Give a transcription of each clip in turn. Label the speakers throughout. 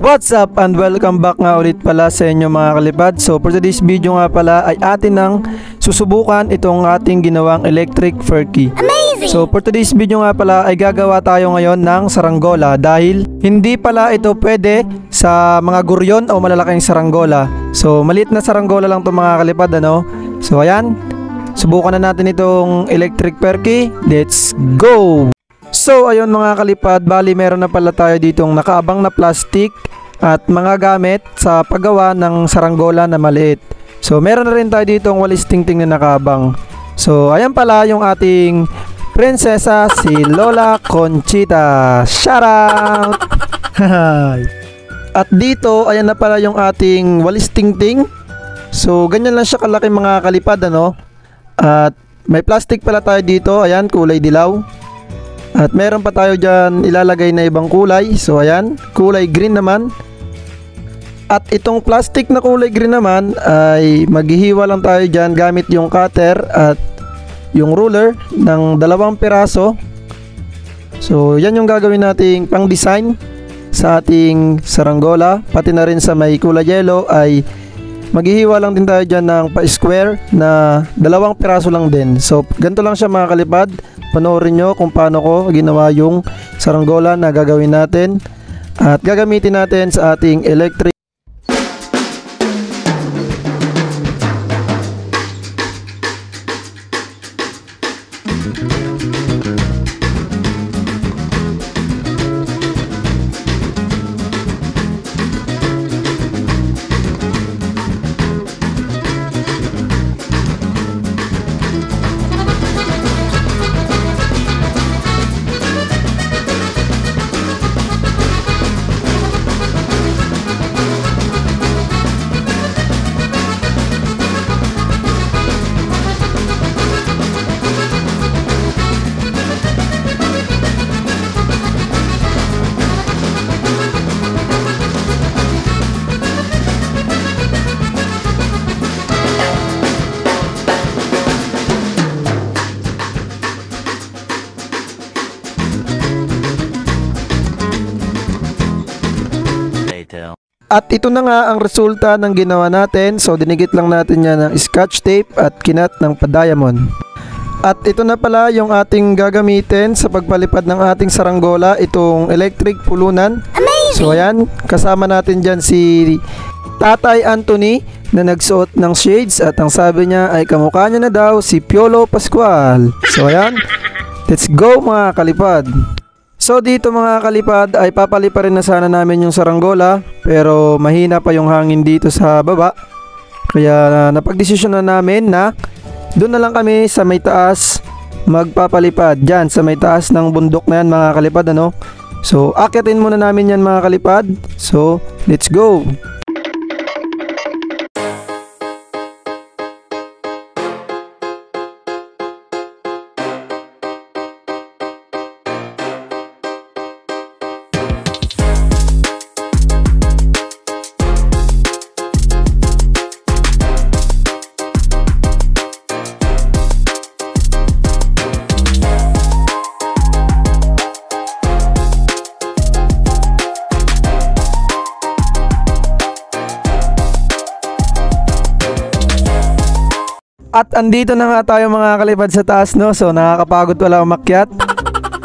Speaker 1: What's up and welcome back nga ulit pala sa inyo mga kalipad. So for today's video nga pala ay atin nang susubukan itong ating ginawang electric Ferky. Amazing! So for today's video nga pala ay gagawa tayo ngayon ng saranggola dahil hindi pala ito pwede sa mga guryon o malalaking saranggola. So maliit na saranggola lang to mga kalipad ano. So ayan, subukan na natin itong electric Ferky. Let's go! So ayun mga kalipad, bali meron na pala tayo ditong nakaabang na plastic at mga gamit sa paggawa ng saranggola na maliit. So meron na rin tayo ditong walis tingting na nakaabang. So ayan pala yung ating prinsesa, si Lola Conchita. Shout out! At dito ayan na pala yung ating walis tingting. So ganyan lang siya kalaki mga kalipad ano. At may plastic pala tayo dito, ayan, kulay dilaw. At meron pa tayo dyan ilalagay na ibang kulay. So ayan, kulay green naman. At itong plastic na kulay green naman ay maghihiwa lang tayo dyan gamit yung cutter at yung ruler ng 2 piraso. So yan yung gagawin nating pang design sa ating saranggola. Pati na rin sa may kulay yellow ay maghihiwa lang din tayo dyan ng pa-square na 2 piraso lang din. So ganito lang siya mga kalipad. Panoorin nyo kung paano ko ginawa yung saranggola na gagawin natin at gagamitin natin sa ating electric. At ito na nga ang resulta ng ginawa natin. So dinigit lang natin yan ng scotch tape at kinat ng pa-diamond. At ito na pala yung ating gagamitin sa pagpalipad ng ating saranggola, itong electric pulunan. Amazing! So ayan, kasama natin dyan si Tatay Anthony na nagsuot ng shades at ang sabi niya ay kamukha niya na daw si Piolo Pascual. So ayan, let's go mga kalipad. So dito mga kalipad ay papaliparin na sana namin yung saranggola pero mahina pa yung hangin dito sa baba. Kaya napagdesisyon na namin na doon na lang kami sa may taas magpapalipad. Diyan sa may taas ng bundok na yan mga kalipad ano. So akyatin muna namin yan mga kalipad. So let's go! At andito na nga tayo mga kalipad sa taas no. So nakakapagod wala umakyat.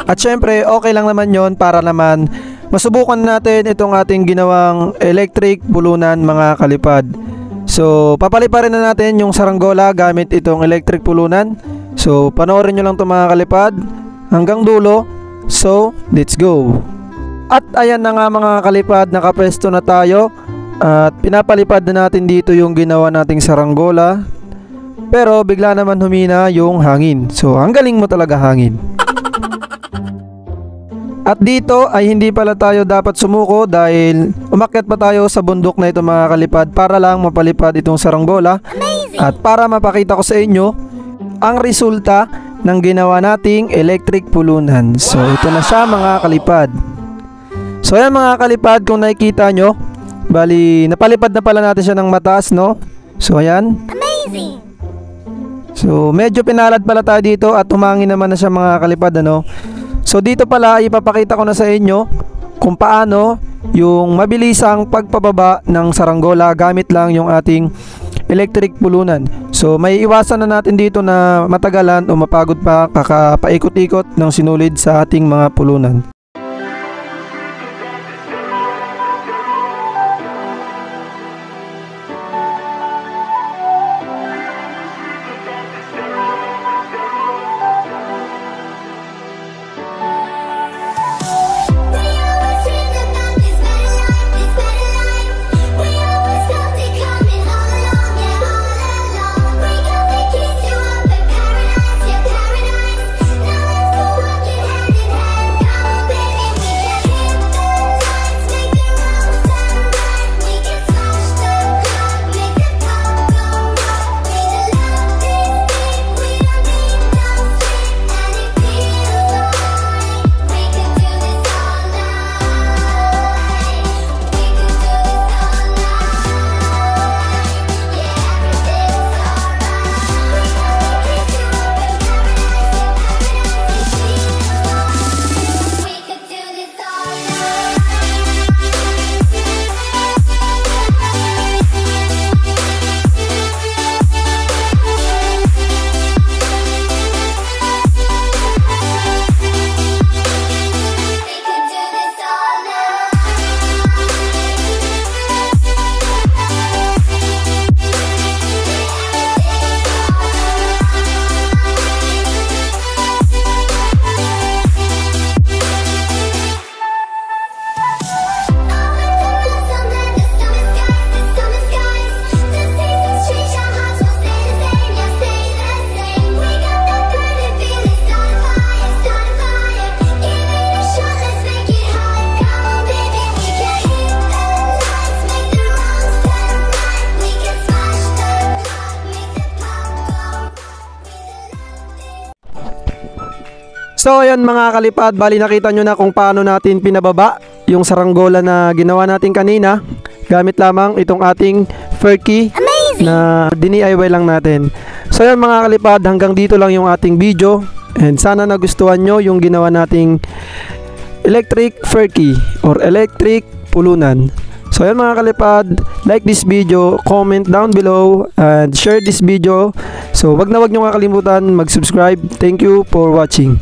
Speaker 1: At syempre okay lang naman yon para naman masubukan natin itong ating ginawang electric pulunan mga kalipad. So papaliparin na natin yung saranggola gamit itong electric pulunan. So panoorin nyo lang ito mga kalipad hanggang dulo. So let's go. At ayan na nga mga kalipad, nakapwesto na tayo. At pinapalipad na natin dito yung ginawa nating saranggola. Pero bigla naman humina yung hangin. So ang galing mo talaga hangin. At dito ay hindi pala tayo dapat sumuko dahil umakyat pa tayo sa bundok na ito mga kalipad para lang mapalipad itong saranggola. Amazing! At para mapakita ko sa inyo ang resulta ng ginawa nating electric pulunan. So ito na siya mga kalipad. So ayan mga kalipad, kung nakikita nyo, bali napalipad na pala natin siya ng mataas no. So ayan. Amazing! So medyo pinalad pala tayo dito at humangin naman na siya mga kalipad ano. So dito pala ipapakita ko na sa inyo kung paano yung mabilisang pagpababa ng saranggola gamit lang yung ating electric pulunan. So may iwasan na natin dito na matagalan o mapagod pa kakapaikot-ikot ng sinulid sa ating mga pulunan. So ayan mga kalipad, bali nakita nyo na kung paano natin pinababa yung saranggola na ginawa natin kanina gamit lamang itong ating Ferkey na DIY lang natin. So ayan mga kalipad, hanggang dito lang yung ating video and sana nagustuhan nyo yung ginawa nating electric Ferkey or electric pulunan. So ayan mga kalipad, like this video, comment down below and share this video. So wag na wag nyo kakalimutan mag-subscribe. Thank you for watching.